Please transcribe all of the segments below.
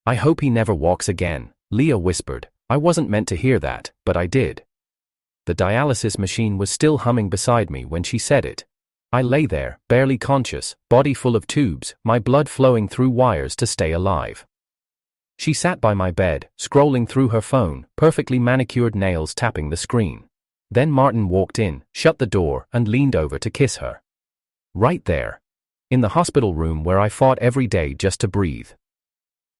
"I hope he never walks again," Leah whispered. I wasn't meant to hear that, but I did. The dialysis machine was still humming beside me when she said it. I lay there, barely conscious, body full of tubes, my blood flowing through wires to stay alive. She sat by my bed, scrolling through her phone, perfectly manicured nails tapping the screen. Then Martin walked in, shut the door, and leaned over to kiss her. Right there. In the hospital room where I fought every day just to breathe.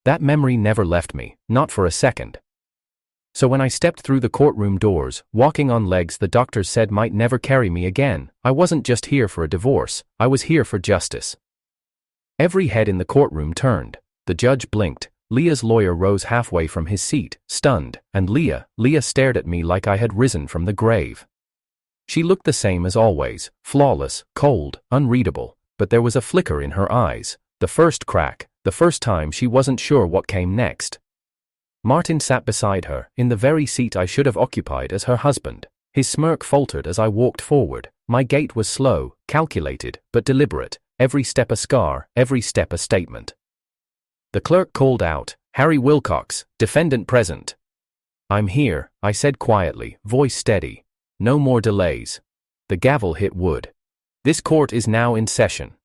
That memory never left me, not for a second. So when I stepped through the courtroom doors, walking on legs the doctors said might never carry me again, I wasn't just here for a divorce, I was here for justice. Every head in the courtroom turned. The judge blinked. Leah's lawyer rose halfway from his seat, stunned, and Leah stared at me like I had risen from the grave. She looked the same as always, flawless, cold, unreadable, but there was a flicker in her eyes, the first crack, the first time she wasn't sure what came next. Martin sat beside her, in the very seat I should have occupied as her husband. His smirk faltered as I walked forward. My gait was slow, calculated, but deliberate, every step a scar, every step a statement. The clerk called out, "Harry Wilcox, defendant present." "I'm here," I said quietly, voice steady. "No more delays." The gavel hit wood. "This court is now in session."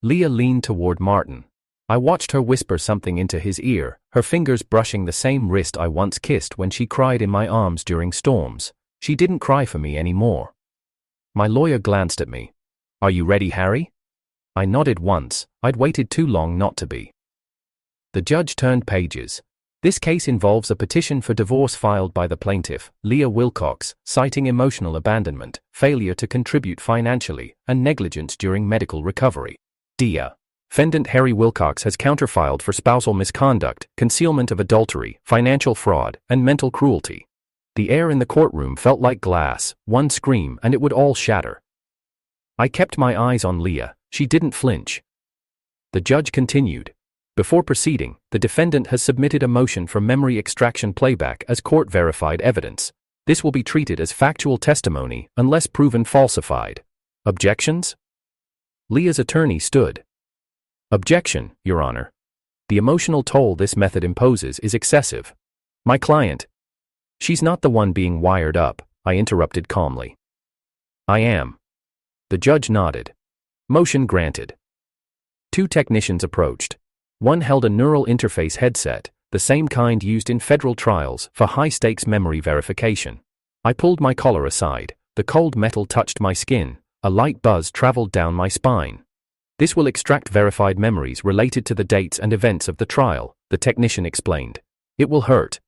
Leah leaned toward Martin. I watched her whisper something into his ear, her fingers brushing the same wrist I once kissed when she cried in my arms during storms. She didn't cry for me anymore. My lawyer glanced at me. "Are you ready, Harry?" I nodded once. I'd waited too long not to be. The judge turned pages. This case involves a petition for divorce filed by the plaintiff, Leah Wilcox, citing emotional abandonment, failure to contribute financially, and negligence during medical recovery. Defendant Harry Wilcox has counterfiled for spousal misconduct, concealment of adultery, financial fraud, and mental cruelty. The air in the courtroom felt like glass, one scream and it would all shatter. I kept my eyes on Leah. She didn't flinch. The judge continued. Before proceeding, the defendant has submitted a motion for memory extraction playback as court-verified evidence. This will be treated as factual testimony unless proven falsified. Objections? Leah's attorney stood. "Objection, Your Honor. The emotional toll this method imposes is excessive. My client..." "She's not the one being wired up," I interrupted calmly. "I am." The judge nodded. Motion granted. Two technicians approached. One held a neural interface headset, the same kind used in federal trials for high-stakes memory verification. I pulled my collar aside. The cold metal touched my skin. A light buzz traveled down my spine. "This will extract verified memories related to the dates and events of the trial," the technician explained. "It will hurt."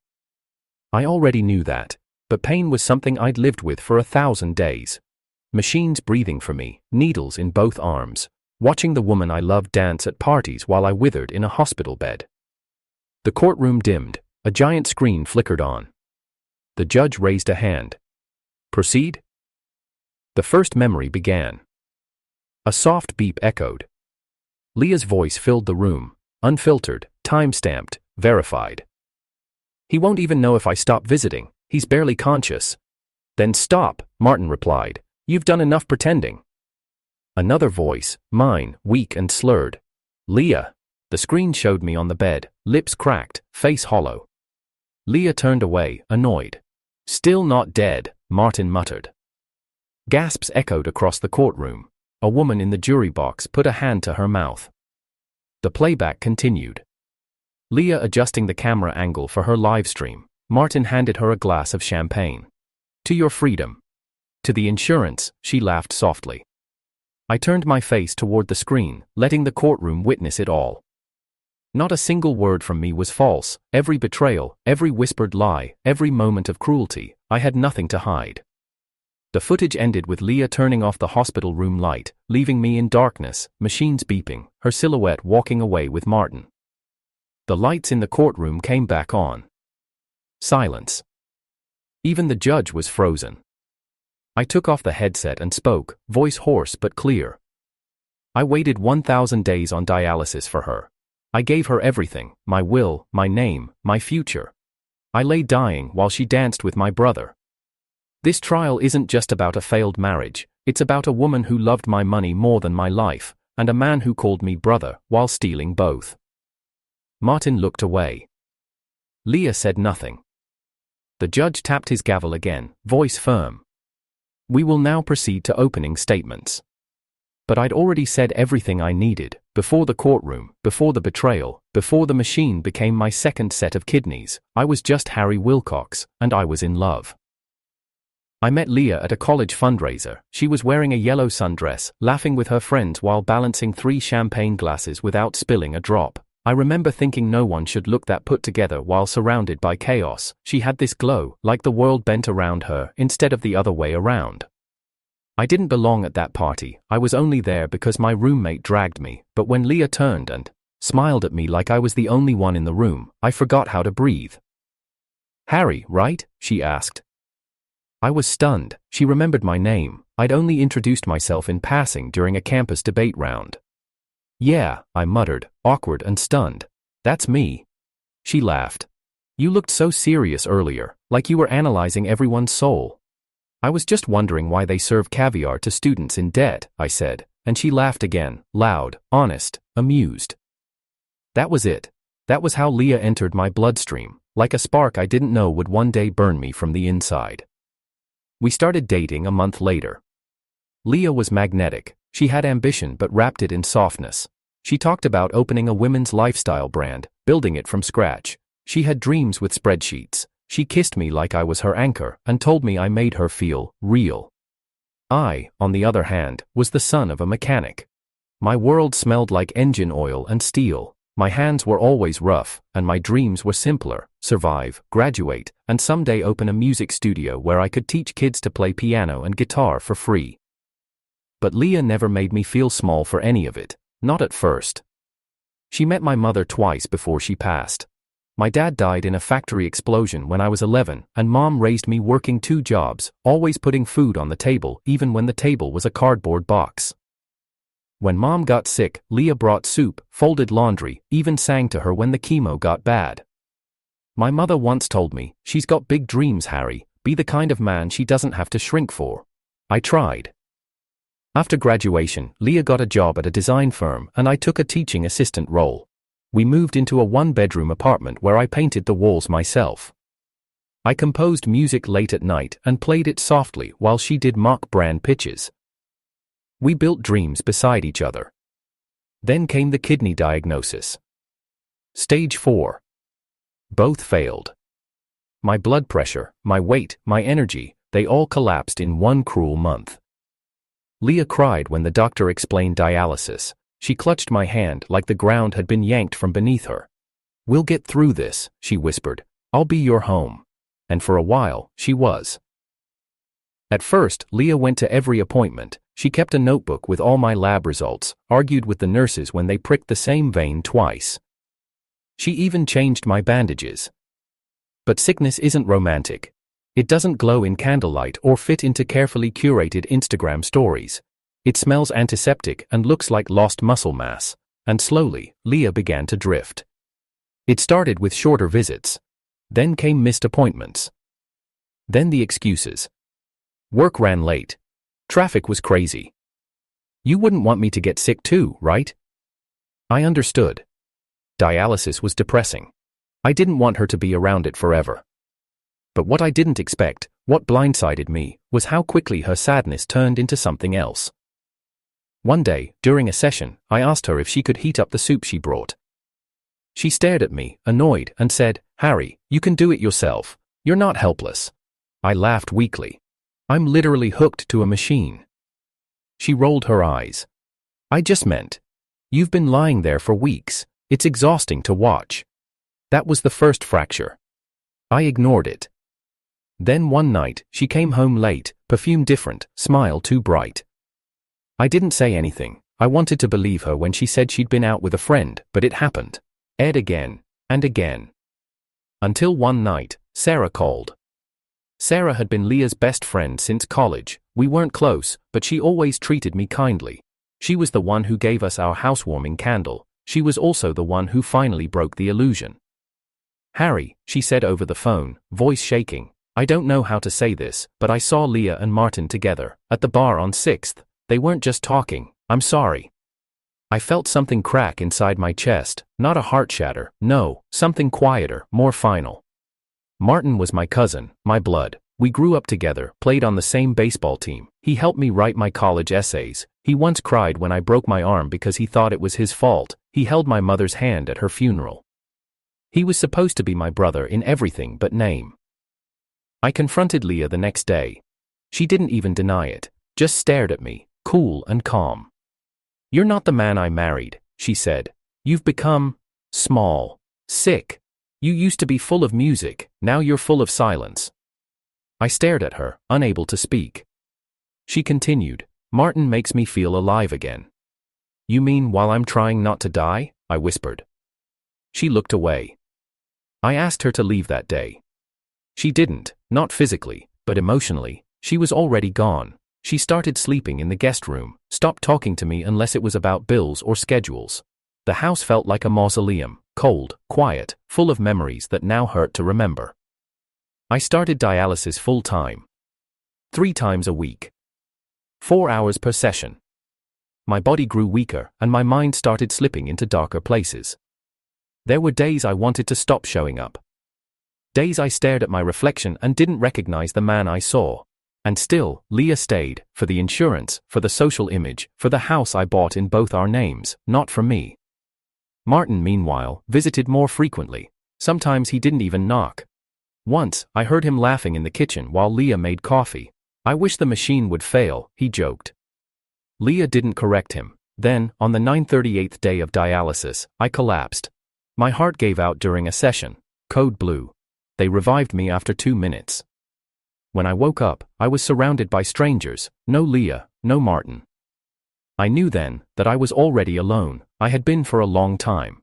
I already knew that, but pain was something I'd lived with for 1,000 days. Machines breathing for me, needles in both arms. Watching the woman I loved dance at parties while I withered in a hospital bed. The courtroom dimmed. A giant screen flickered on. The judge raised a hand. "Proceed?" The first memory began. A soft beep echoed. Leah's voice filled the room, unfiltered, time-stamped, verified. "He won't even know if I stop visiting. He's barely conscious." "Then stop," Martin replied. "You've done enough pretending." Another voice, mine, weak and slurred. "Leah." The screen showed me on the bed, lips cracked, face hollow. Leah turned away, annoyed. "Still not dead," Martin muttered. Gasps echoed across the courtroom. A woman in the jury box put a hand to her mouth. The playback continued. Leah adjusting the camera angle for her live stream. Martin handed her a glass of champagne. "To your freedom." "To the insurance," she laughed softly. I turned my face toward the screen, letting the courtroom witness it all. Not a single word from me was false. Every betrayal, every whispered lie, every moment of cruelty, I had nothing to hide. The footage ended with Leah turning off the hospital room light, leaving me in darkness, machines beeping, her silhouette walking away with Martin. The lights in the courtroom came back on. Silence. Even the judge was frozen. I took off the headset and spoke, voice hoarse but clear. "I waited 1,000 days on dialysis for her. I gave her everything, my will, my name, my future. I lay dying while she danced with my brother. This trial isn't just about a failed marriage, it's about a woman who loved my money more than my life, and a man who called me brother while stealing both." Martin looked away. Leah said nothing. The judge tapped his gavel again, voice firm. We will now proceed to opening statements. But I'd already said everything I needed, before the courtroom, before the betrayal, before the machine became my second set of kidneys. I was just Harry Wilcox, and I was in love. I met Leah at a college fundraiser. She was wearing a yellow sundress, laughing with her friends while balancing 3 champagne glasses without spilling a drop. I remember thinking no one should look that put together while surrounded by chaos. She had this glow, like the world bent around her, instead of the other way around. I didn't belong at that party. I was only there because my roommate dragged me, but when Leah turned and smiled at me like I was the only one in the room, I forgot how to breathe. Harry, right? She asked. I was stunned. She remembered my name. I'd only introduced myself in passing during a campus debate round. Yeah, I muttered, awkward and stunned. That's me. She laughed. You looked so serious earlier, like you were analyzing everyone's soul. I was just wondering why they serve caviar to students in debt, I said, and she laughed again, loud, honest, amused. That was it. That was how Leah entered my bloodstream, like a spark I didn't know would one day burn me from the inside. We started dating a month later. Leah was magnetic. She had ambition but wrapped it in softness. She talked about opening a women's lifestyle brand, building it from scratch. She had dreams with spreadsheets. She kissed me like I was her anchor and told me I made her feel real. I, on the other hand, was the son of a mechanic. My world smelled like engine oil and steel. My hands were always rough, and my dreams were simpler: survive, graduate, and someday open a music studio where I could teach kids to play piano and guitar for free. But Leah never made me feel small for any of it, not at first. She met my mother twice before she passed. My dad died in a factory explosion when I was 11, and Mom raised me working 2 jobs, always putting food on the table, even when the table was a cardboard box. When Mom got sick, Leah brought soup, folded laundry, even sang to her when the chemo got bad. My mother once told me, "She's got big dreams, Harry. Be the kind of man she doesn't have to shrink for." I tried. After graduation, Leah got a job at a design firm, and I took a teaching assistant role. We moved into a 1-bedroom apartment where I painted the walls myself. I composed music late at night and played it softly while she did mock brand pitches. We built dreams beside each other. Then came the kidney diagnosis. Stage 4. Both failed. My blood pressure, my weight, my energy, they all collapsed in one cruel month. Leah cried when the doctor explained dialysis. She clutched my hand like the ground had been yanked from beneath her. "We'll get through this," she whispered. "I'll be your home." And for a while, she was. At first, Leah went to every appointment. She kept a notebook with all my lab results, argued with the nurses when they pricked the same vein twice. She even changed my bandages. But sickness isn't romantic. It doesn't glow in candlelight or fit into carefully curated Instagram stories. It smells antiseptic and looks like lost muscle mass. And slowly, Leah began to drift. It started with shorter visits. Then came missed appointments. Then the excuses. Work ran late. Traffic was crazy. You wouldn't want me to get sick too, right? I understood. Dialysis was depressing. I didn't want her to be around it forever. But what I didn't expect, what blindsided me, was how quickly her sadness turned into something else. One day, during a session, I asked her if she could heat up the soup she brought. She stared at me, annoyed, and said, "Harry, you can do it yourself. You're not helpless." I laughed weakly. "I'm literally hooked to a machine." She rolled her eyes. "I just meant, you've been lying there for weeks. It's exhausting to watch." That was the first fracture. I ignored it. Then one night, she came home late, perfume different, smile too bright. I didn't say anything. I wanted to believe her when she said she'd been out with a friend, but it happened. Ed again, and again. Until one night, Sarah called. Sarah had been Leah's best friend since college. We weren't close, but she always treated me kindly. She was the one who gave us our housewarming candle. She was also the one who finally broke the illusion. "Harry," she said over the phone, voice shaking, "I don't know how to say this, but I saw Leah and Martin together, at the bar on 6th. They weren't just talking. I'm sorry." I felt something crack inside my chest, not a heart shatter, no, something quieter, more final. Martin was my cousin, my blood. We grew up together, played on the same baseball team. He helped me write my college essays. He once cried when I broke my arm because he thought it was his fault. He held my mother's hand at her funeral. He was supposed to be my brother in everything but name. I confronted Leah the next day. She didn't even deny it, just stared at me, cool and calm. "You're not the man I married," she said. "You've become small, sick. You used to be full of music, now you're full of silence." I stared at her, unable to speak. She continued, "Martin makes me feel alive again." "You mean while I'm trying not to die?" I whispered. She looked away. I asked her to leave that day. She didn't, not physically, but emotionally. She was already gone. She started sleeping in the guest room, stopped talking to me unless it was about bills or schedules. The house felt like a mausoleum, cold, quiet, full of memories that now hurt to remember. I started dialysis full-time. 3 times a week. 4 hours per session. My body grew weaker, and my mind started slipping into darker places. There were days I wanted to stop showing up. Days I stared at my reflection and didn't recognize the man I saw. And still, Leah stayed, for the insurance, for the social image, for the house I bought in both our names, not for me. Martin, meanwhile, visited more frequently. Sometimes he didn't even knock. Once, I heard him laughing in the kitchen while Leah made coffee. "I wish the machine would fail," he joked. Leah didn't correct him. Then, on the 938th day of dialysis, I collapsed. My heart gave out during a session. Code blue. They revived me after 2 minutes. When I woke up, I was surrounded by strangers, no Leah, no Martin. I knew then that I was already alone. I had been for a long time.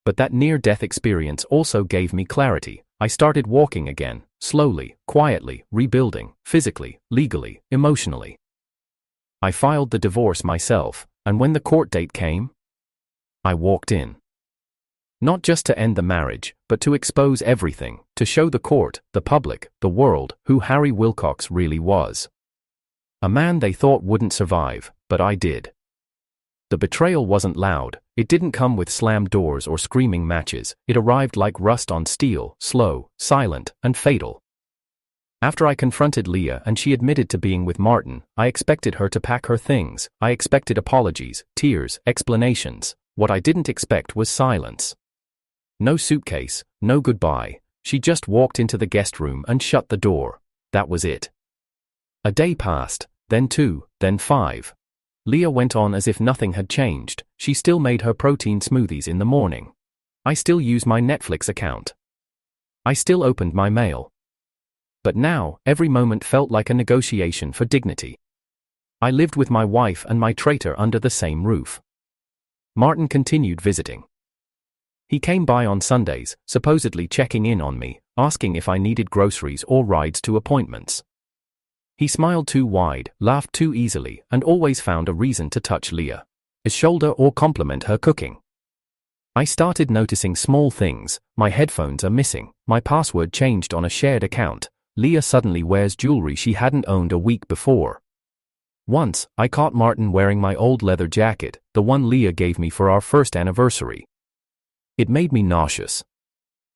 But that near-death experience also gave me clarity. I started walking again, slowly, quietly, rebuilding, physically, legally, emotionally. I filed the divorce myself, and when the court date came, I walked in. Not just to end the marriage, but to expose everything, to show the court, the public, the world, who Harry Wilcox really was. A man they thought wouldn't survive, but I did. The betrayal wasn't loud. It didn't come with slammed doors or screaming matches. It arrived like rust on steel, slow, silent, and fatal. After I confronted Leah and she admitted to being with Martin, I expected her to pack her things. I expected apologies, tears, explanations. What I didn't expect was silence. No suitcase, no goodbye. She just walked into the guest room and shut the door. That was it. A day passed, then 2, then 5. Leah went on as if nothing had changed. She still made her protein smoothies in the morning. I still use my Netflix account. I still opened my mail. But now, every moment felt like a negotiation for dignity. I lived with my wife and my traitor under the same roof. Martin continued visiting. He came by on Sundays, supposedly checking in on me, asking if I needed groceries or rides to appointments. He smiled too wide, laughed too easily, and always found a reason to touch Leah's shoulder or compliment her cooking. I started noticing small things. My headphones are missing. My password changed on a shared account. Leah suddenly wears jewelry she hadn't owned a week before. Once, I caught Martin wearing my old leather jacket, the one Leah gave me for our first anniversary. It made me nauseous.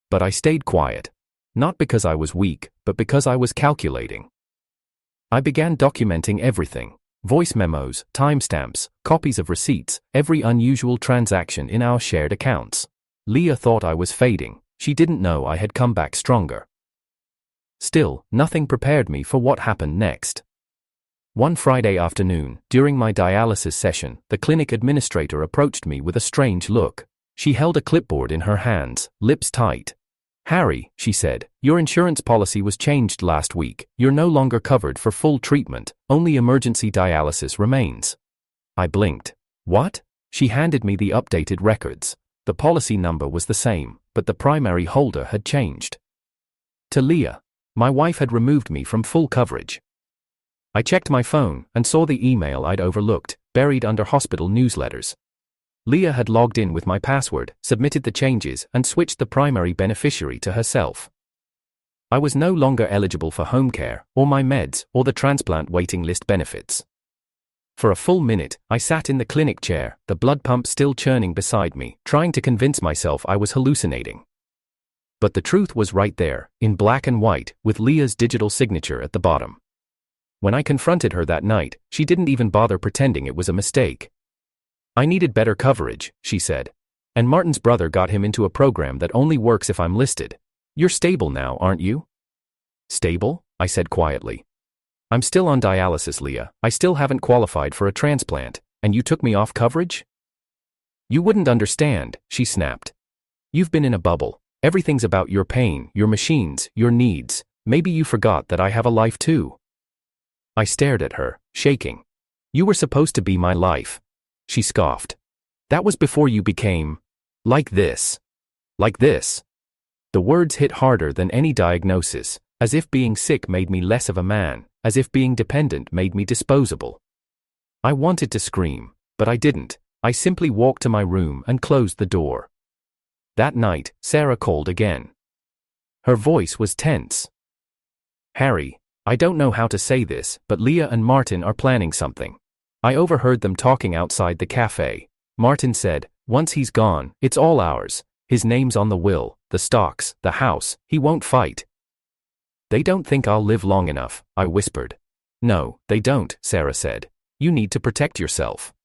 But I stayed quiet. Not because I was weak, but because I was calculating. I began documenting everything. Voice memos, timestamps, copies of receipts, every unusual transaction in our shared accounts. Leah thought I was fading. She didn't know I had come back stronger. Still, nothing prepared me for what happened next. One Friday afternoon, during my dialysis session, the clinic administrator approached me with a strange look. She held a clipboard in her hands, lips tight. "Harry," she said, "your insurance policy was changed last week. You're no longer covered for full treatment. Only emergency dialysis remains." I blinked. "What?" She handed me the updated records. The policy number was the same, but the primary holder had changed. To Leah. My wife had removed me from full coverage. I checked my phone and saw the email I'd overlooked, buried under hospital newsletters. Leah had logged in with my password, submitted the changes, and switched the primary beneficiary to herself. I was no longer eligible for home care, or my meds, or the transplant waiting list benefits. For a full minute, I sat in the clinic chair, the blood pump still churning beside me, trying to convince myself I was hallucinating. But the truth was right there, in black and white, with Leah's digital signature at the bottom. When I confronted her that night, she didn't even bother pretending it was a mistake. "I needed better coverage," she said. "And Martin's brother got him into a program that only works if I'm listed. You're stable now, aren't you?" "Stable?" I said quietly. "I'm still on dialysis, Leah. I still haven't qualified for a transplant, and you took me off coverage?" "You wouldn't understand," she snapped. "You've been in a bubble. Everything's about your pain, your machines, your needs. Maybe you forgot that I have a life too." I stared at her, shaking. "You were supposed to be my life," she scoffed. "That was before you became like this. Like this." The words hit harder than any diagnosis, as if being sick made me less of a man, as if being dependent made me disposable. I wanted to scream, but I didn't. I simply walked to my room and closed the door. That night, Sarah called again. Her voice was tense. "Harry, I don't know how to say this, but Leah and Martin are planning something. I overheard them talking outside the cafe. Martin said, once he's gone, it's all ours. His name's on the will, the stocks, the house. He won't fight." "They don't think I'll live long enough," I whispered. "No, they don't," Sarah said. "You need to protect yourself."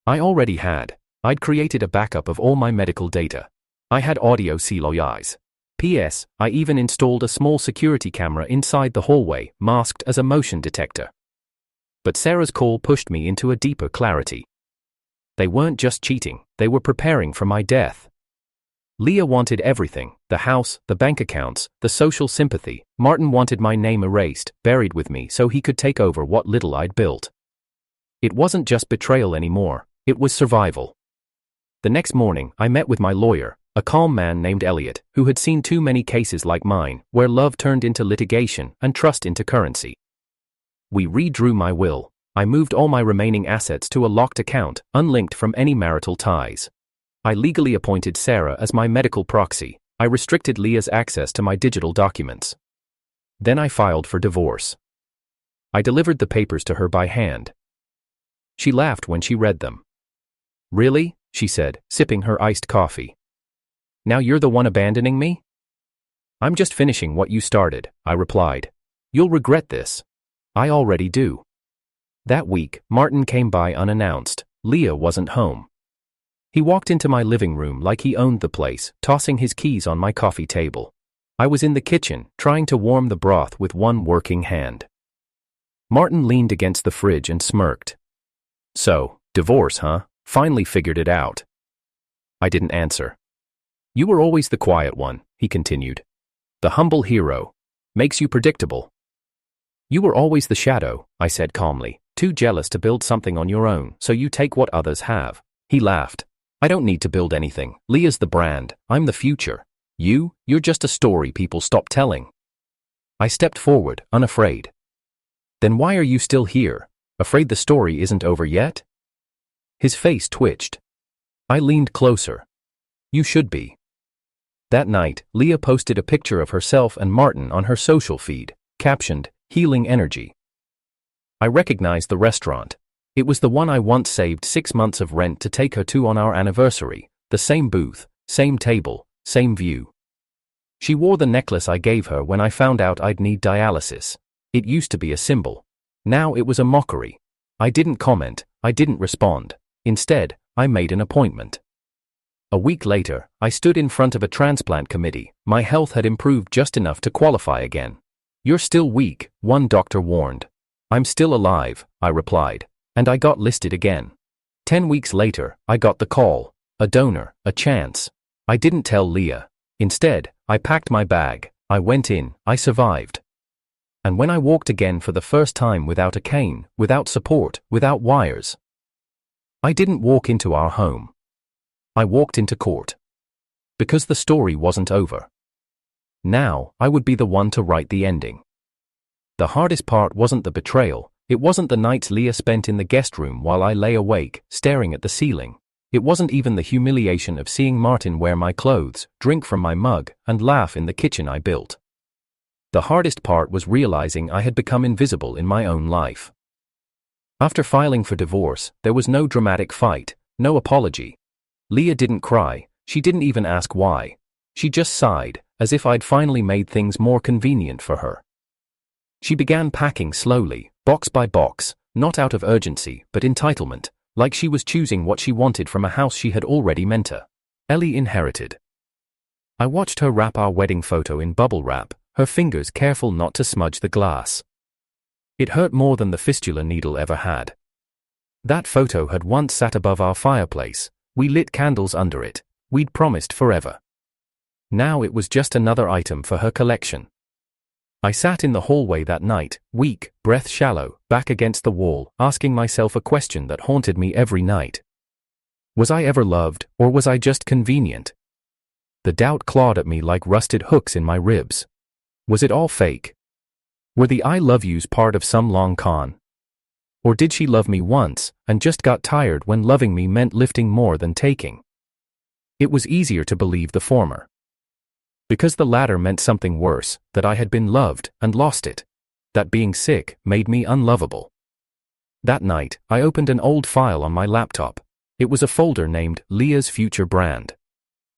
I already had. I'd created a backup of all my medical data. I had audio CLOIs. P.S. I even installed a small security camera inside the hallway, masked as a motion detector. But Sarah's call pushed me into a deeper clarity. They weren't just cheating, they were preparing for my death. Leah wanted everything, the house, the bank accounts, the social sympathy. Martin wanted my name erased, buried with me so he could take over what little I'd built. It wasn't just betrayal anymore, it was survival. The next morning, I met with my lawyer, a calm man named Elliot, who had seen too many cases like mine, where love turned into litigation and trust into currency. We redrew my will. I moved all my remaining assets to a locked account, unlinked from any marital ties. I legally appointed Sarah as my medical proxy. I restricted Leah's access to my digital documents. Then I filed for divorce. I delivered the papers to her by hand. She laughed when she read them. "Really?" she said, sipping her iced coffee. "Now you're the one abandoning me?" "I'm just finishing what you started," I replied. "You'll regret this." "I already do." That week, Martin came by unannounced. Leah wasn't home. He walked into my living room like he owned the place, tossing his keys on my coffee table. I was in the kitchen, trying to warm the broth with one working hand. Martin leaned against the fridge and smirked. "So, divorce, huh? Finally figured it out." I didn't answer. "You were always the quiet one," he continued. "The humble hero. Makes you predictable." "You were always the shadow," I said calmly. "Too jealous to build something on your own, so you take what others have." He laughed. "I don't need to build anything. Leah's the brand. I'm the future. You're just a story people stop telling." I stepped forward, unafraid. "Then why are you still here? Afraid the story isn't over yet?" His face twitched. I leaned closer. "You should be." That night, Leah posted a picture of herself and Martin on her social feed, captioned, "Healing Energy." I recognized the restaurant. It was the one I once saved 6 months of rent to take her to on our anniversary, the same booth, same table, same view. She wore the necklace I gave her when I found out I'd need dialysis. It used to be a symbol. Now it was a mockery. I didn't comment, I didn't respond. Instead, I made an appointment. A week later, I stood in front of a transplant committee. My health had improved just enough to qualify again. "You're still weak," one doctor warned. "I'm still alive," I replied, and I got listed again. 10 weeks later, I got the call. A donor, a chance. I didn't tell Leah. Instead, I packed my bag. I went in, I survived. And when I walked again for the first time without a cane, without support, without wires, I didn't walk into our home. I walked into court. Because the story wasn't over. Now, I would be the one to write the ending. The hardest part wasn't the betrayal. It wasn't the nights Leah spent in the guest room while I lay awake, staring at the ceiling. It wasn't even the humiliation of seeing Martin wear my clothes, drink from my mug, and laugh in the kitchen I built. The hardest part was realizing I had become invisible in my own life. After filing for divorce, there was no dramatic fight, no apology. Leah didn't cry, she didn't even ask why. She just sighed, as if I'd finally made things more convenient for her. She began packing slowly, box by box, not out of urgency, but entitlement, like she was choosing what she wanted from a house she had already inherited. I watched her wrap our wedding photo in bubble wrap, her fingers careful not to smudge the glass. It hurt more than the fistula needle ever had. That photo had once sat above our fireplace, we lit candles under it, we'd promised forever. Now it was just another item for her collection. I sat in the hallway that night, weak, breath shallow, back against the wall, asking myself a question that haunted me every night. Was I ever loved, or was I just convenient? The doubt clawed at me like rusted hooks in my ribs. Was it all fake? Were the I love yous part of some long con? Or did she love me once, and just got tired when loving me meant lifting more than taking? It was easier to believe the former. Because the latter meant something worse, that I had been loved and lost it. That being sick made me unlovable. That night, I opened an old file on my laptop. It was a folder named Leah's Future Brand.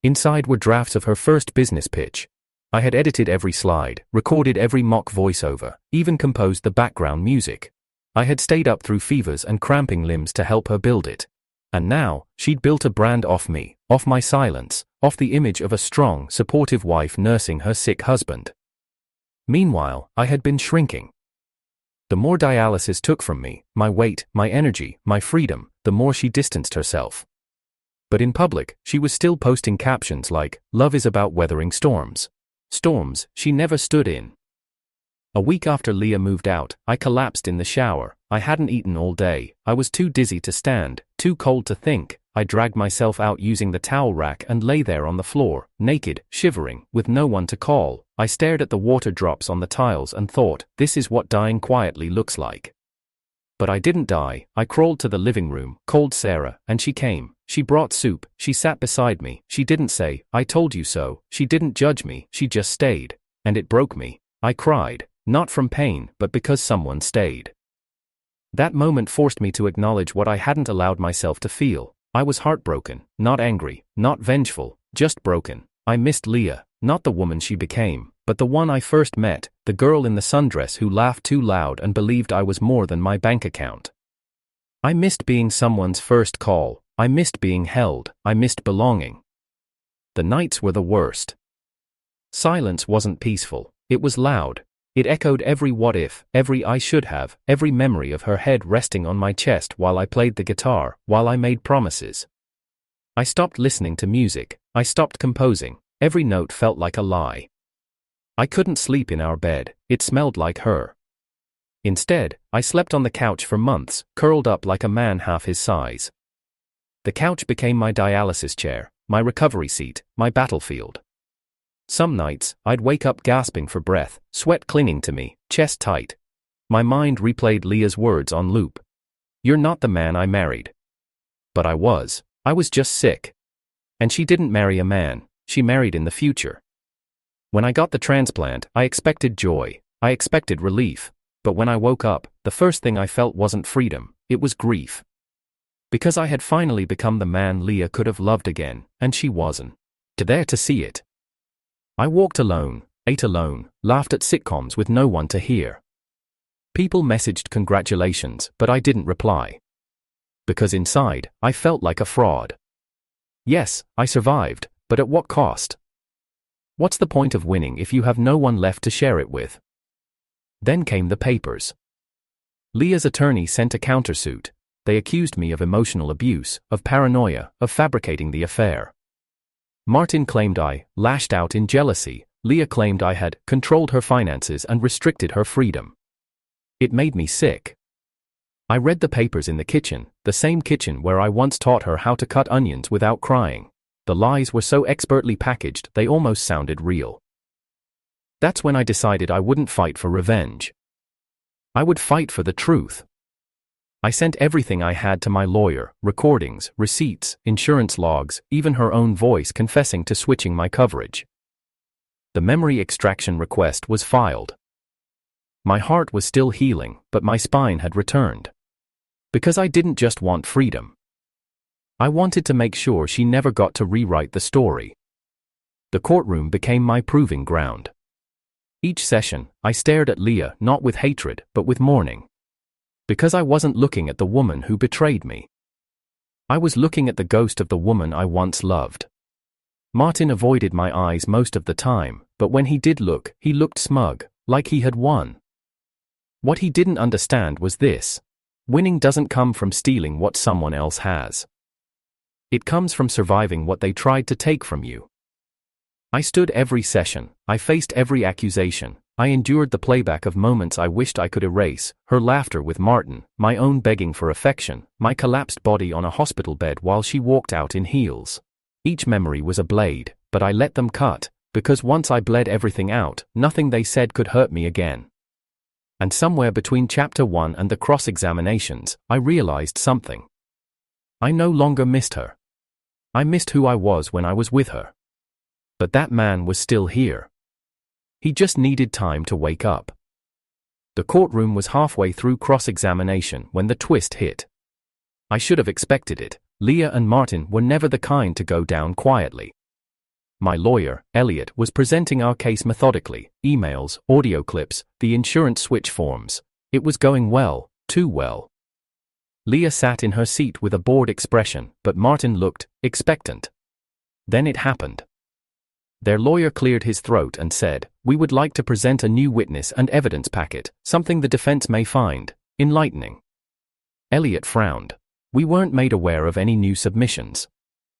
Inside were drafts of her first business pitch. I had edited every slide, recorded every mock voiceover, even composed the background music. I had stayed up through fevers and cramping limbs to help her build it. And now, she'd built a brand off me, off my silence, off the image of a strong, supportive wife nursing her sick husband. Meanwhile, I had been shrinking. The more dialysis took from me, my weight, my energy, my freedom, the more she distanced herself. But in public, she was still posting captions like, "Love is about weathering storms." Storms she never stood in. A week after Leah moved out, I collapsed in the shower. I hadn't eaten all day, I was too dizzy to stand, too cold to think. I dragged myself out using the towel rack and lay there on the floor, naked, shivering, with no one to call. I stared at the water drops on the tiles and thought, this is what dying quietly looks like. But I didn't die. I crawled to the living room, called Sarah, and she came. She brought soup, she sat beside me, she didn't say, "I told you so," she didn't judge me, she just stayed. And it broke me. I cried, not from pain, but because someone stayed. That moment forced me to acknowledge what I hadn't allowed myself to feel. I was heartbroken, not angry, not vengeful, just broken. I missed Leah, not the woman she became, but the one I first met, the girl in the sundress who laughed too loud and believed I was more than my bank account. I missed being someone's first call, I missed being held, I missed belonging. The nights were the worst. Silence wasn't peaceful, it was loud. It echoed every what if, every I should have, every memory of her head resting on my chest while I played the guitar, while I made promises. I stopped listening to music, I stopped composing, every note felt like a lie. I couldn't sleep in our bed, it smelled like her. Instead, I slept on the couch for months, curled up like a man half his size. The couch became my dialysis chair, my recovery seat, my battlefield. Some nights, I'd wake up gasping for breath, sweat clinging to me, chest tight. My mind replayed Leah's words on loop. "You're not the man I married." But I was just sick. And she didn't marry a man, she married in the future. When I got the transplant, I expected joy, I expected relief. But when I woke up, the first thing I felt wasn't freedom, it was grief. Because I had finally become the man Leah could have loved again, and she wasn't there to see it. I walked alone, ate alone, laughed at sitcoms with no one to hear. People messaged congratulations, but I didn't reply. Because inside, I felt like a fraud. Yes, I survived, but at what cost? What's the point of winning if you have no one left to share it with? Then came the papers. Leah's attorney sent a countersuit. They accused me of emotional abuse, of paranoia, of fabricating the affair. Martin claimed I lashed out in jealousy. Leah claimed I had controlled her finances and restricted her freedom. It made me sick. I read the papers in the kitchen, the same kitchen where I once taught her how to cut onions without crying. The lies were so expertly packaged they almost sounded real. That's when I decided I wouldn't fight for revenge. I would fight for the truth. I sent everything I had to my lawyer, recordings, receipts, insurance logs, even her own voice confessing to switching my coverage. The memory extraction request was filed. My heart was still healing, but my spine had returned. Because I didn't just want freedom. I wanted to make sure she never got to rewrite the story. The courtroom became my proving ground. Each session, I stared at Leah not with hatred but with mourning. Because I wasn't looking at the woman who betrayed me. I was looking at the ghost of the woman I once loved. Martin avoided my eyes most of the time, but when he did look, he looked smug, like he had won. What he didn't understand was this: winning doesn't come from stealing what someone else has. It comes from surviving what they tried to take from you. I stood every session, I faced every accusation, I endured the playback of moments I wished I could erase, her laughter with Martin, my own begging for affection, my collapsed body on a hospital bed while she walked out in heels. Each memory was a blade, but I let them cut, because once I bled everything out, nothing they said could hurt me again. And somewhere between Chapter 1 and the cross-examinations, I realized something. I no longer missed her. I missed who I was when I was with her. But that man was still here. He just needed time to wake up. The courtroom was halfway through cross-examination when the twist hit. I should have expected it. Leah and Martin were never the kind to go down quietly. My lawyer, Elliot, was presenting our case methodically, emails, audio clips, the insurance switch forms. It was going well, too well. Leah sat in her seat with a bored expression, but Martin looked expectant. Then it happened. Their lawyer cleared his throat and said, "We would like to present a new witness and evidence packet, something the defense may find enlightening." Elliot frowned. "We weren't made aware of any new submissions."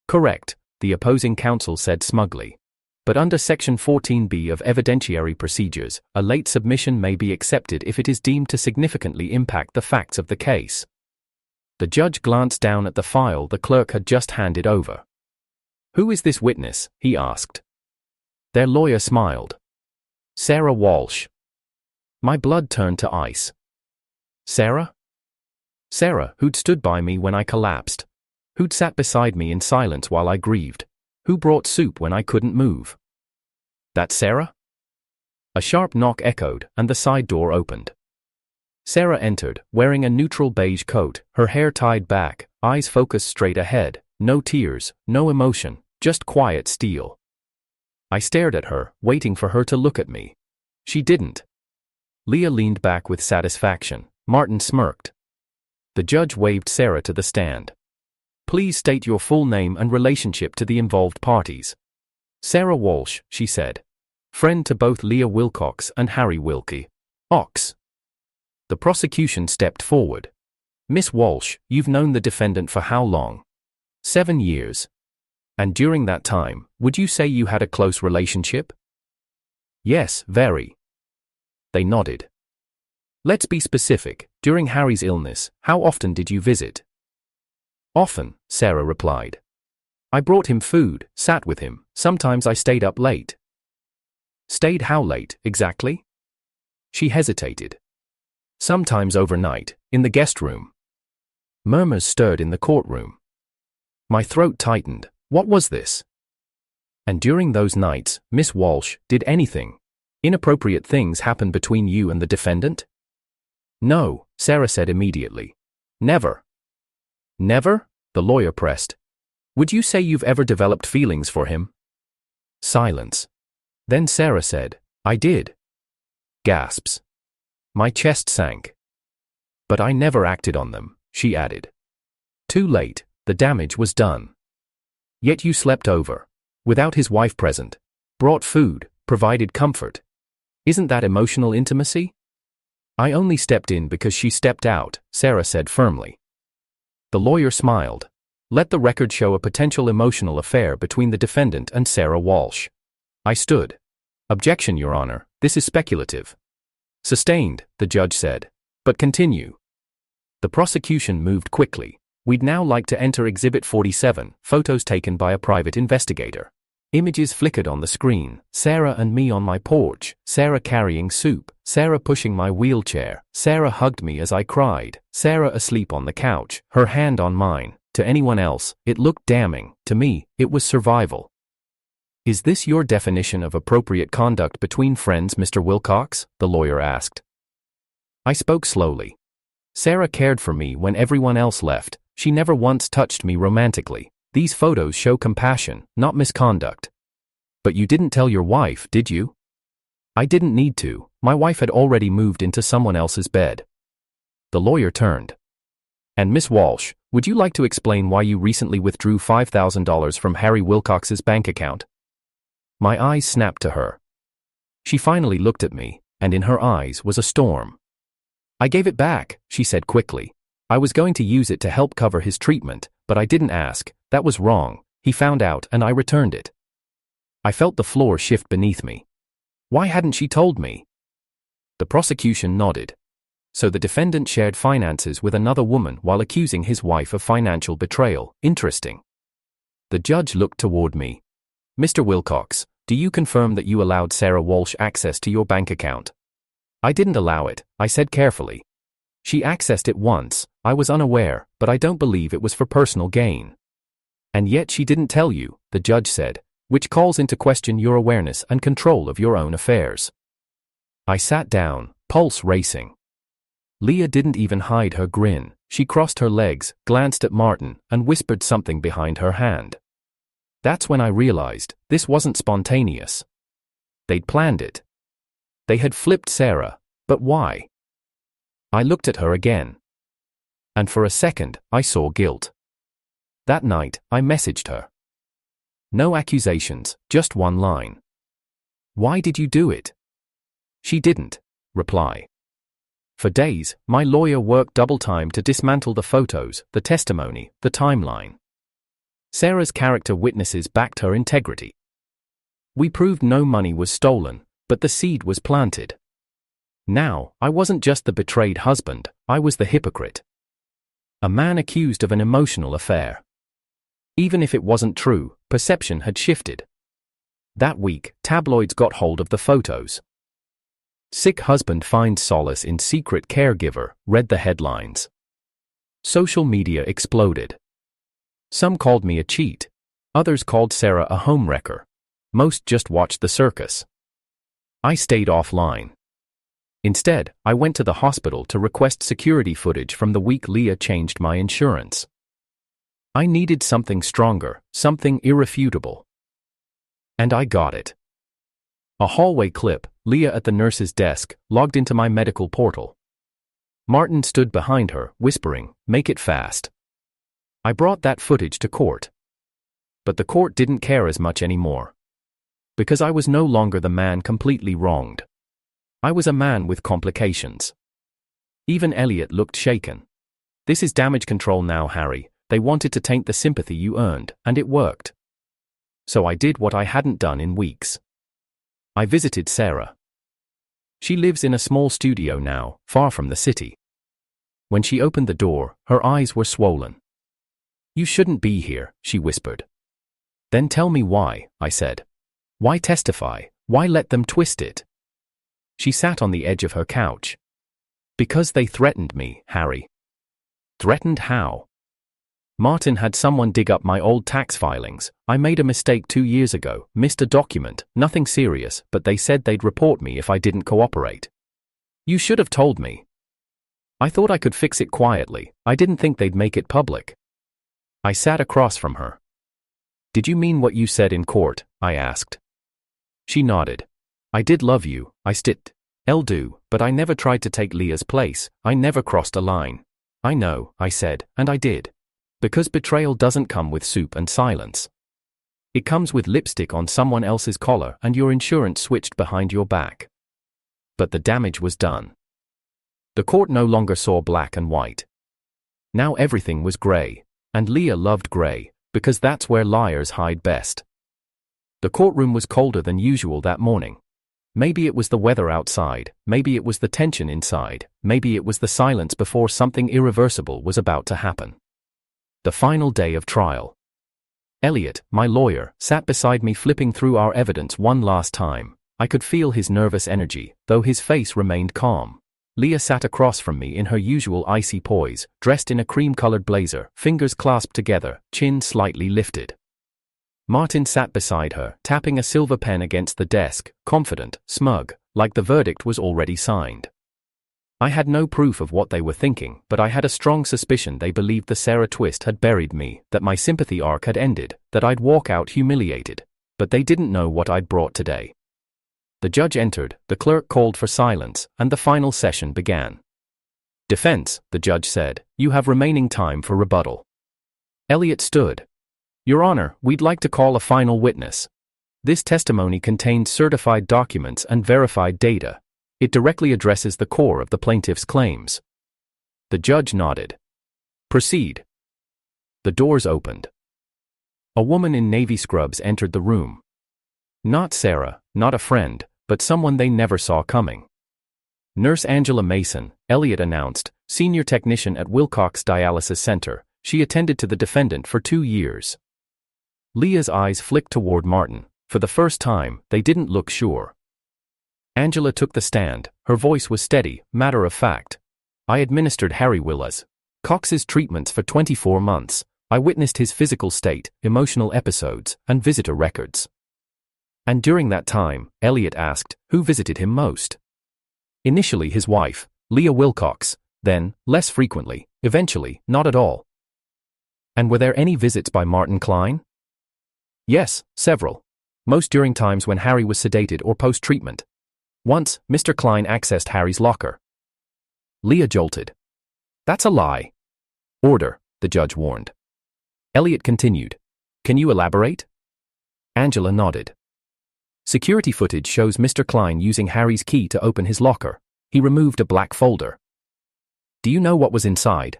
"Correct," the opposing counsel said smugly. "But under Section 14B of Evidentiary Procedures, a late submission may be accepted if it is deemed to significantly impact the facts of the case." The judge glanced down at the file the clerk had just handed over. "Who is this witness?" he asked. Their lawyer smiled. "Sarah Walsh." My blood turned to ice. Sarah? Sarah, who'd stood by me when I collapsed. Who'd sat beside me in silence while I grieved. Who brought soup when I couldn't move. That Sarah? A sharp knock echoed, and the side door opened. Sarah entered, wearing a neutral beige coat, her hair tied back, eyes focused straight ahead, no tears, no emotion, just quiet steel. I stared at her, waiting for her to look at me. She didn't. Leah leaned back with satisfaction. Martin smirked. The judge waved Sarah to the stand. "Please state your full name and relationship to the involved parties." "Sarah Walsh," she said. "Friend to both Leah Wilcox and Harry Wilkie. Ox." The prosecution stepped forward. "Miss Walsh, you've known the defendant for how long?" 7 years. "And during that time, would you say you had a close relationship?" "Yes, very." They nodded. "Let's be specific. During Harry's illness, how often did you visit?" "Often," Sarah replied. "I brought him food, sat with him, sometimes I stayed up late." "Stayed how late, exactly?" She hesitated. "Sometimes overnight, in the guest room." Murmurs stirred in the courtroom. My throat tightened. What was this? "And during those nights, Miss Walsh, did anything? Inappropriate things happen between you and the defendant?" "No," Sarah said immediately. "Never." "Never?" the lawyer pressed. "Would you say you've ever developed feelings for him?" Silence. Then Sarah said, "I did." Gasps. My chest sank. "But I never acted on them," she added. "Too late, the damage was done." "Yet you slept over. Without his wife present. Brought food, provided comfort. Isn't that emotional intimacy?" "I only stepped in because she stepped out," Sarah said firmly. The lawyer smiled. "Let the record show a potential emotional affair between the defendant and Sarah Walsh." I stood. "Objection, Your Honor, this is speculative." "Sustained," the judge said. "But continue." The prosecution moved quickly. "We'd now like to enter Exhibit 47, photos taken by a private investigator." Images flickered on the screen. Sarah and me on my porch, Sarah carrying soup, Sarah pushing my wheelchair, Sarah hugged me as I cried, Sarah asleep on the couch, her hand on mine. To anyone else, it looked damning. To me, it was survival. "Is this your definition of appropriate conduct between friends, Mr. Wilcox?" the lawyer asked. I spoke slowly. Sarah cared for me when everyone else left. She never once touched me romantically. These photos show compassion, not misconduct. But you didn't tell your wife, did you? I didn't need to. My wife had already moved into someone else's bed. The lawyer turned. And Miss Walsh, would you like to explain why you recently withdrew $5,000 from Harry Wilcox's bank account? My eyes snapped to her. She finally looked at me, and in her eyes was a storm. I gave it back, she said quickly. I was going to use it to help cover his treatment, but I didn't ask. That was wrong. He found out and I returned it. I felt the floor shift beneath me. Why hadn't she told me? The prosecution nodded. So the defendant shared finances with another woman while accusing his wife of financial betrayal. Interesting. The judge looked toward me. Mr. Wilcox, do you confirm that you allowed Sarah Walsh access to your bank account? I didn't allow it, I said carefully. She accessed it once. I was unaware, but I don't believe it was for personal gain. And yet she didn't tell you, the judge said, which calls into question your awareness and control of your own affairs. I sat down, pulse racing. Leah didn't even hide her grin. She crossed her legs, glanced at Martin, and whispered something behind her hand. That's when I realized, this wasn't spontaneous. They'd planned it. They had flipped Sarah, but why? I looked at her again. And for a second, I saw guilt. That night, I messaged her. No accusations, just one line. Why did you do it? She didn't reply. For days, my lawyer worked double time to dismantle the photos, the testimony, the timeline. Sarah's character witnesses backed her integrity. We proved no money was stolen, but the seed was planted. Now, I wasn't just the betrayed husband, I was the hypocrite. A man accused of an emotional affair. Even if it wasn't true, perception had shifted. That week, tabloids got hold of the photos. Sick husband finds solace in secret caregiver, read the headlines. Social media exploded. Some called me a cheat. Others called Sarah a homewrecker. Most just watched the circus. I stayed offline. Instead, I went to the hospital to request security footage from the week Leah changed my insurance. I needed something stronger, something irrefutable. And I got it. A hallway clip, Leah at the nurse's desk, logged into my medical portal. Martin stood behind her, whispering, "Make it fast." I brought that footage to court. But the court didn't care as much anymore. Because I was no longer the man completely wronged. I was a man with complications. Even Elliot looked shaken. This is damage control now, Harry. They wanted to taint the sympathy you earned, and it worked. So I did what I hadn't done in weeks. I visited Sarah. She lives in a small studio now, far from the city. When she opened the door, her eyes were swollen. "You shouldn't be here," she whispered. "Then tell me why," I said. "Why testify? Why let them twist it?" She sat on the edge of her couch. "Because they threatened me, Harry." "Threatened how?" "Martin had someone dig up my old tax filings. I made a mistake 2 years ago, missed a document, nothing serious, but they said they'd report me if I didn't cooperate. You should have told me. I thought I could fix it quietly. I didn't think they'd make it public." I sat across from her. "Did you mean what you said in court?" I asked. She nodded. "I did love you, I do, but I never tried to take Leah's place. I never crossed a line." "I know," I said, "and I did. Because betrayal doesn't come with soup and silence. It comes with lipstick on someone else's collar and your insurance switched behind your back." But the damage was done. The court no longer saw black and white. Now everything was gray. And Leah loved gray, because that's where liars hide best. The courtroom was colder than usual that morning. Maybe it was the weather outside, maybe it was the tension inside, maybe it was the silence before something irreversible was about to happen. The final day of trial. Elliot, my lawyer, sat beside me flipping through our evidence one last time. I could feel his nervous energy, though his face remained calm. Leah sat across from me in her usual icy poise, dressed in a cream-colored blazer, fingers clasped together, chin slightly lifted. Martin sat beside her, tapping a silver pen against the desk, confident, smug, like the verdict was already signed. I had no proof of what they were thinking, but I had a strong suspicion they believed the Sarah twist had buried me, that my sympathy arc had ended, that I'd walk out humiliated. But they didn't know what I'd brought today. The judge entered, the clerk called for silence, and the final session began. Defense, the judge said, you have remaining time for rebuttal. Elliot stood. Your Honor, we'd like to call a final witness. This testimony contains certified documents and verified data. It directly addresses the core of the plaintiff's claims. The judge nodded. Proceed. The doors opened. A woman in navy scrubs entered the room. Not Sarah, not a friend, but someone they never saw coming. Nurse Angela Mason, Elliot announced, senior technician at Wilcox Dialysis Center. She attended to the defendant for 2 years. Leah's eyes flicked toward Martin. For the first time, they didn't look sure. Angela took the stand. Her voice was steady, matter of fact. I administered Harry Cox's treatments for 24 months. I witnessed his physical state, emotional episodes, and visitor records. And during that time, Elliot asked, who visited him most? Initially his wife, Leah Wilcox, then, less frequently, eventually, not at all. And were there any visits by Martin Klein? Yes, several. Most during times when Harry was sedated or post-treatment. Once, Mr. Klein accessed Harry's locker. Leah jolted. That's a lie. Order, the judge warned. Elliot continued. Can you elaborate? Angela nodded. Security footage shows Mr. Klein using Harry's key to open his locker. He removed a black folder. Do you know what was inside?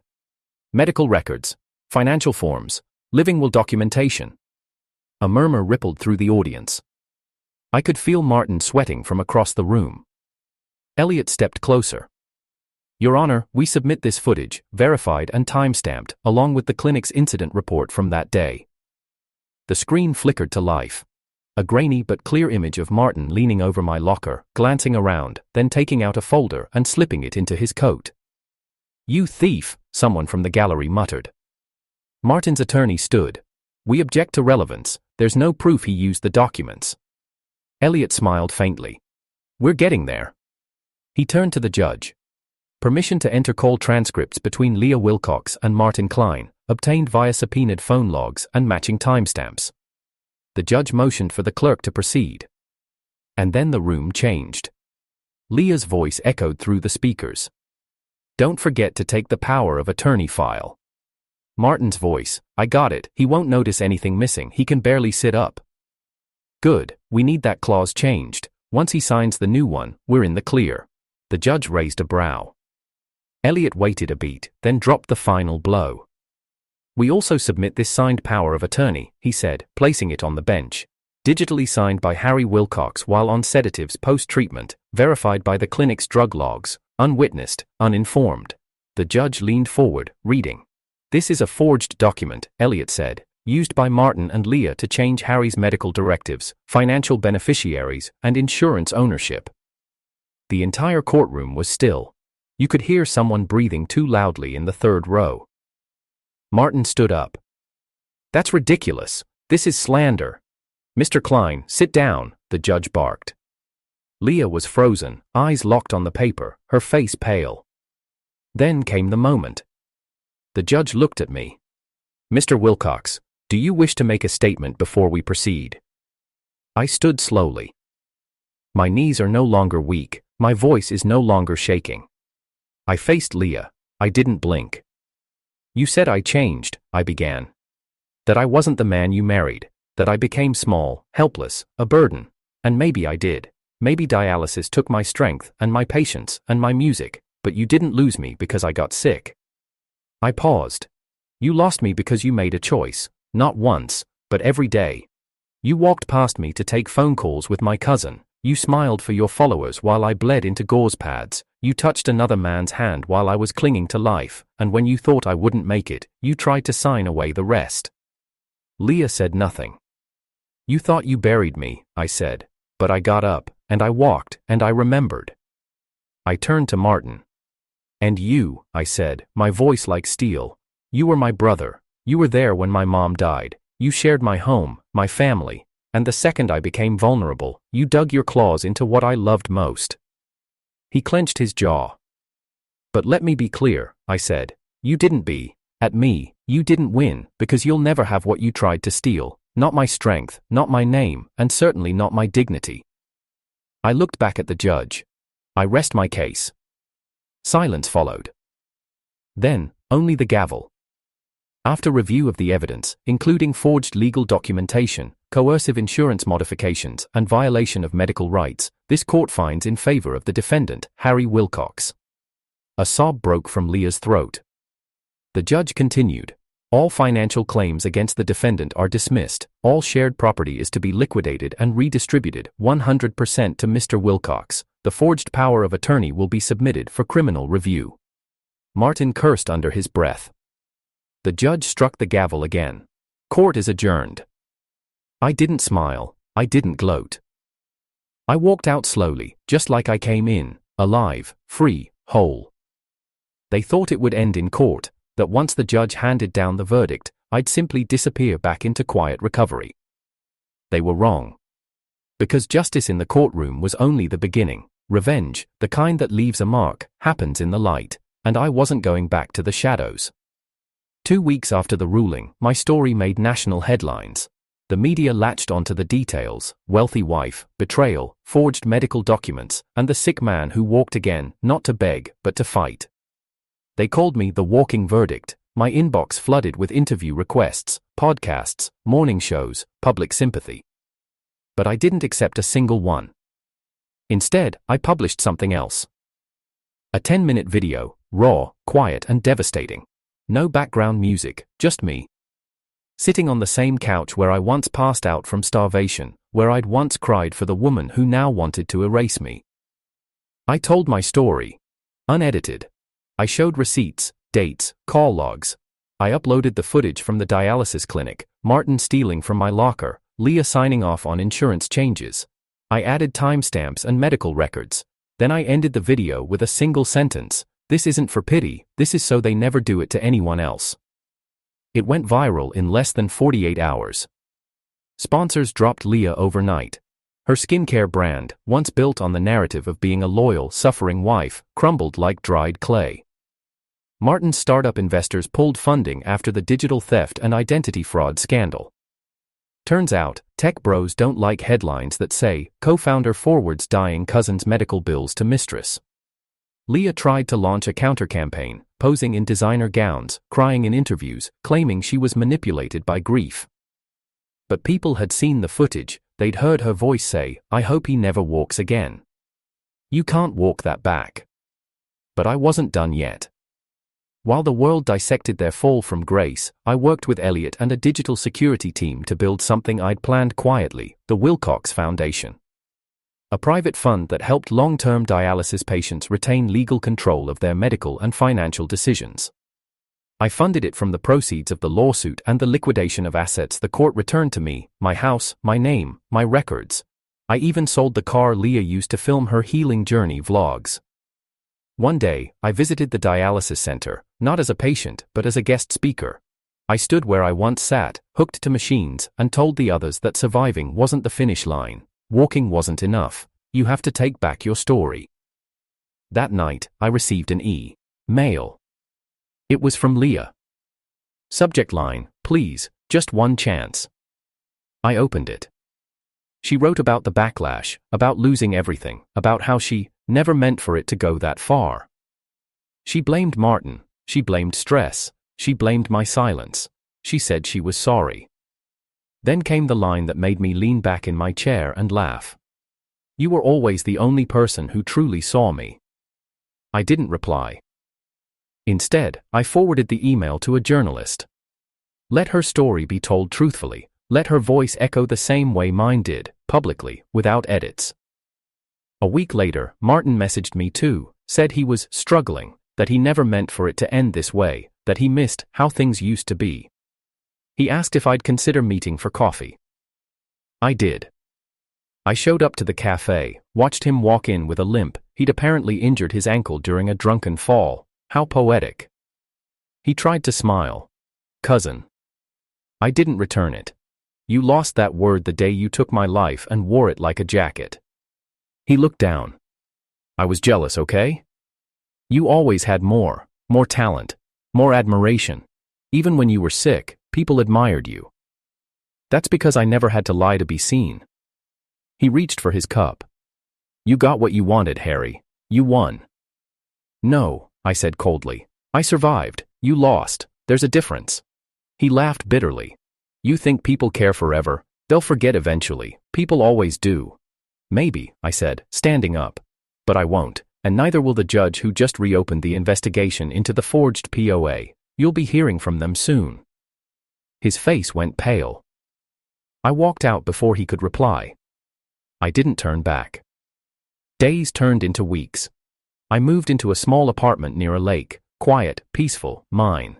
Medical records, financial forms, living will documentation. A murmur rippled through the audience. I could feel Martin sweating from across the room. Elliot stepped closer. Your Honor, we submit this footage, verified and time-stamped, along with the clinic's incident report from that day. The screen flickered to life. A grainy but clear image of Martin leaning over my locker, glancing around, then taking out a folder and slipping it into his coat. You thief, someone from the gallery muttered. Martin's attorney stood. We object to relevance. There's no proof he used the documents. Elliot smiled faintly. We're getting there. He turned to the judge. Permission to enter call transcripts between Leah Wilcox and Martin Klein, obtained via subpoenaed phone logs and matching timestamps. The judge motioned for the clerk to proceed. And then the room changed. Leah's voice echoed through the speakers. Don't forget to take the power of attorney file. Martin's voice, I got it, he won't notice anything missing, he can barely sit up. Good, we need that clause changed. Once he signs the new one, we're in the clear. The judge raised a brow. Elliot waited a beat, then dropped the final blow. We also submit this signed power of attorney, he said, placing it on the bench. Digitally signed by Harry Wilcox while on sedatives post-treatment, verified by the clinic's drug logs, unwitnessed, uninformed. The judge leaned forward, reading. This is a forged document, Elliot said, used by Martin and Leah to change Harry's medical directives, financial beneficiaries, and insurance ownership. The entire courtroom was still. You could hear someone breathing too loudly in the third row. Martin stood up. That's ridiculous. This is slander. Mr. Klein, sit down, the judge barked. Leah was frozen, eyes locked on the paper, her face pale. Then came the moment. The judge looked at me. Mr. Wilcox, do you wish to make a statement before we proceed? I stood slowly. My knees are no longer weak, my voice is no longer shaking. I faced Leah. I didn't blink. You said I changed, I began. That I wasn't the man you married, that I became small, helpless, a burden. And maybe I did. Maybe dialysis took my strength and my patience and my music, but you didn't lose me because I got sick. I paused. You lost me because you made a choice, not once, but every day. You walked past me to take phone calls with my cousin. You smiled for your followers while I bled into gauze pads. You touched another man's hand while I was clinging to life, and when you thought I wouldn't make it, you tried to sign away the rest. Leah said nothing. You thought you buried me, I said, but I got up, and I walked, and I remembered. I turned to Martin. And you, I said, my voice like steel. You were my brother. You were there when my mom died. You shared my home, my family. And the second I became vulnerable, you dug your claws into what I loved most. He clenched his jaw. But let me be clear, I said. You didn't be. At me, you didn't win, because you'll never have what you tried to steal. Not my strength, not my name, and certainly not my dignity. I looked back at the judge. I rest my case. Silence followed. Then, only the gavel. After review of the evidence, including forged legal documentation, coercive insurance modifications, and violation of medical rights, this court finds in favor of the defendant, Harry Wilcox. A sob broke from Leah's throat. The judge continued. All financial claims against the defendant are dismissed. All shared property is to be liquidated and redistributed 100% to Mr. Wilcox. The forged power of attorney will be submitted for criminal review. Martin cursed under his breath. The judge struck the gavel again. Court is adjourned. I didn't smile. I didn't gloat. I walked out slowly, just like I came in, alive, free, whole. They thought it would end in court, that once the judge handed down the verdict, I'd simply disappear back into quiet recovery. They were wrong. Because justice in the courtroom was only the beginning. Revenge, the kind that leaves a mark, happens in the light, and I wasn't going back to the shadows. 2 weeks after the ruling, my story made national headlines. The media latched onto the details: wealthy wife, betrayal, forged medical documents, and the sick man who walked again, not to beg, but to fight. They called me the walking verdict. My inbox flooded with interview requests, podcasts, morning shows, public sympathy. But I didn't accept a single one. Instead, I published something else. A 10-minute video, raw, quiet, and devastating. No background music, just me. Sitting on the same couch where I once passed out from starvation, where I'd once cried for the woman who now wanted to erase me. I told my story. Unedited. I showed receipts, dates, call logs. I uploaded the footage from the dialysis clinic, Martin stealing from my locker, Leah signing off on insurance changes. I added timestamps and medical records. Then I ended the video with a single sentence: "This isn't for pity, this is so they never do it to anyone else." It went viral in less than 48 hours. Sponsors dropped Leah overnight. Her skincare brand, once built on the narrative of being a loyal, suffering wife, crumbled like dried clay. Martin's startup investors pulled funding after the digital theft and identity fraud scandal. Turns out, tech bros don't like headlines that say, co-founder forwards dying cousin's medical bills to mistress. Leah tried to launch a counter-campaign, posing in designer gowns, crying in interviews, claiming she was manipulated by grief. But people had seen the footage, they'd heard her voice say, "I hope he never walks again." You can't walk that back. But I wasn't done yet. While the world dissected their fall from grace, I worked with Elliot and a digital security team to build something I'd planned quietly, the Wilcox Foundation. A private fund that helped long-term dialysis patients retain legal control of their medical and financial decisions. I funded it from the proceeds of the lawsuit and the liquidation of assets the court returned to me: my house, my name, my records. I even sold the car Leah used to film her healing journey vlogs. One day, I visited the dialysis center, not as a patient, but as a guest speaker. I stood where I once sat, hooked to machines, and told the others that surviving wasn't the finish line. Walking wasn't enough. You have to take back your story. That night, I received an e-mail. It was from Leah. Subject line: "Please, just one chance." I opened it. She wrote about the backlash, about losing everything, about how she never meant for it to go that far. She blamed Martin, she blamed stress, she blamed my silence. She said she was sorry. Then came the line that made me lean back in my chair and laugh. "You were always the only person who truly saw me." I didn't reply. Instead, I forwarded the email to a journalist. Let her story be told truthfully. Let her voice echo the same way mine did, publicly, without edits. A week later, Martin messaged me too, said he was struggling, that he never meant for it to end this way, that he missed how things used to be. He asked if I'd consider meeting for coffee. I did. I showed up to the cafe, watched him walk in with a limp. He'd apparently injured his ankle during a drunken fall. How poetic. He tried to smile. "Cousin." I didn't return it. "You lost that word the day you took my life and wore it like a jacket." He looked down. "I was jealous, okay?" You always had more talent, more admiration. Even when you were sick, people admired you. That's because I never had to lie to be seen. He reached for his cup. You got what you wanted, Harry. You won. No, I said coldly. I survived. You lost. There's a difference. He laughed bitterly. You think people care forever? They'll forget eventually. People always do. Maybe, I said, standing up. But I won't, and neither will the judge who just reopened the investigation into the forged POA. You'll be hearing from them soon. His face went pale. I walked out before he could reply. I didn't turn back. Days turned into weeks. I moved into a small apartment near a lake, quiet, peaceful, mine.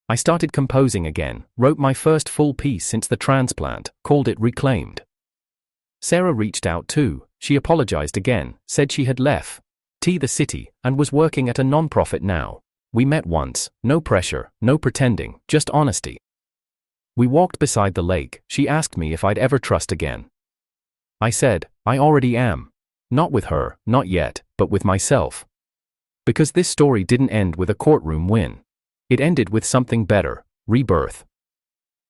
I started composing again, wrote my first full piece since the transplant, called it Reclaimed. Sarah reached out too. She apologized again, said she had left the city and was working at a non-profit now. We met once, no pressure, no pretending, just honesty. We walked beside the lake. She asked me if I'd ever trust again. I said, I already am. Not with her, not yet, but with myself. Because this story didn't end with a courtroom win. It ended with something better, rebirth.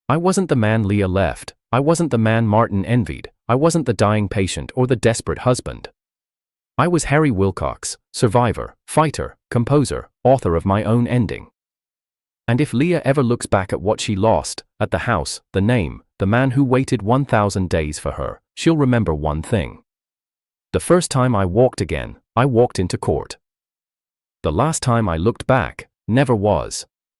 I wasn't the man Leah left. I wasn't the man Martin envied. I wasn't the dying patient or the desperate husband. I was Harry Wilcox, survivor, fighter, composer, author of my own ending. And if Leah ever looks back at what she lost, at the house, the name, the man who waited 1,000 days for her, she'll remember one thing. The first time I walked again, I walked into court. The last time I looked back, never was.